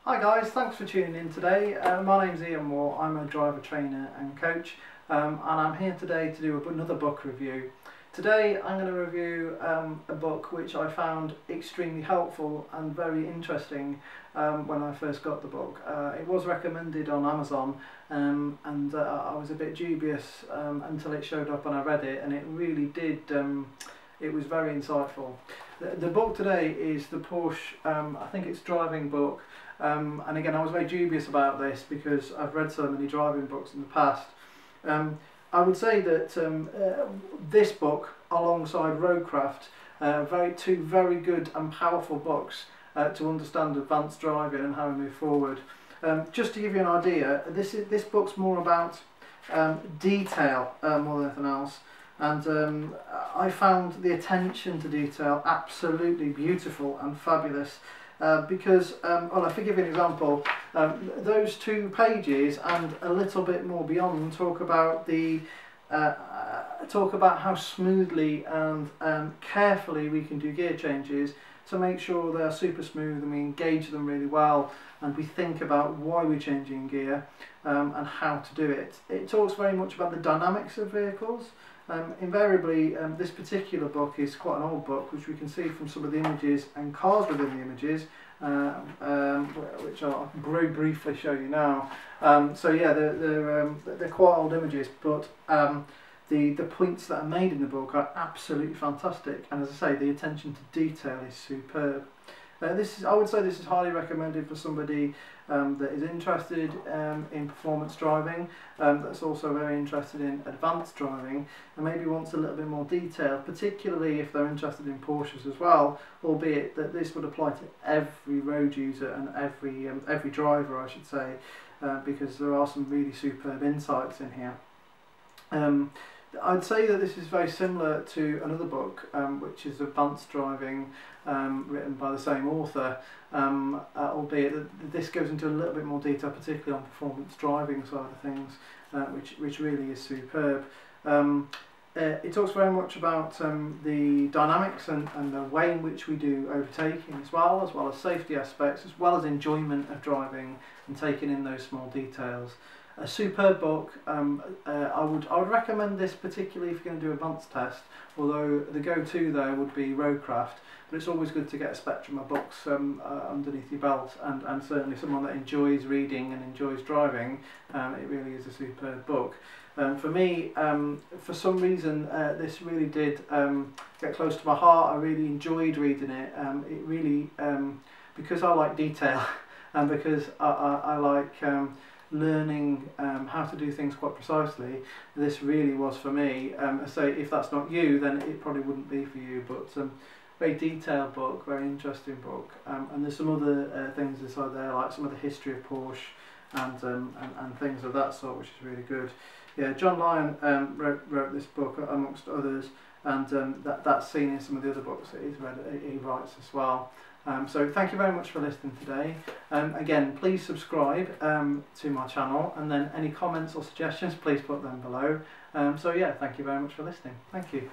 Hi guys, thanks for tuning in today. My name's Iain. I'm a driver trainer and coach, and I'm here today to do another book review. Today I'm going to review a book which I found extremely helpful and very interesting when I first got the book. It was recommended on Amazon and I was a bit dubious until it showed up and I read it, and it really did, it was very insightful. The book today is the Porsche, I think it's Driving Book. And again, I was very dubious about this because I've read so many driving books in the past. I would say that this book, alongside Roadcraft, two very good and powerful books to understand advanced driving and how we move forward. Just to give you an idea, this book's more about detail more than anything else. And I found the attention to detail absolutely beautiful and fabulous. Because, well, if I give you an example, those 2 pages and a little bit more beyond talk about how smoothly and carefully we can do gear changes to make sure they're super smooth, and we engage them really well, and we think about why we're changing gear and how to do it. It talks very much about the dynamics of vehicles. Invariably, this particular book is quite an old book, which we can see from some of the images and cars within the images, which I'll very briefly show you now. So yeah, they're quite old images, but the points that are made in the book are absolutely fantastic, and as I say, the attention to detail is superb. I would say this is highly recommended for somebody that is interested in performance driving, that's also very interested in advanced driving, and maybe wants a little bit more detail, particularly if they're interested in Porsches as well, albeit that this would apply to every road user and every driver, I should say, because there are some really superb insights in here. I'd say that this is very similar to another book, which is Advanced Driving, written by the same author, albeit that this goes into a little bit more detail, particularly on performance driving side of things, which really is superb. It talks very much about the dynamics and the way in which we do overtaking as well as safety aspects, as well as enjoyment of driving and taking in those small details. A superb book. I would recommend this particularly if you're going to do a advanced test, although the go-to there would be Roadcraft, but it's always good to get a spectrum of books underneath your belt, and certainly someone that enjoys reading and enjoys driving, it really is a superb book. For me, for some reason, this really did get close to my heart. I really enjoyed reading it. It really, because I like detail and because I like learning how to do things quite precisely, this really was for me. So if that's not you, then it probably wouldn't be for you, but very detailed book, very interesting book, and there's some other things inside there, like some of the history of Porsche and things of that sort, which is really good. Yeah, John Lyon wrote this book amongst others, and that's seen in some of the other books that he writes as well. So thank you very much for listening today. Again, please subscribe to my channel, and then any comments or suggestions, please put them below. So yeah, thank you very much for listening. Thank you.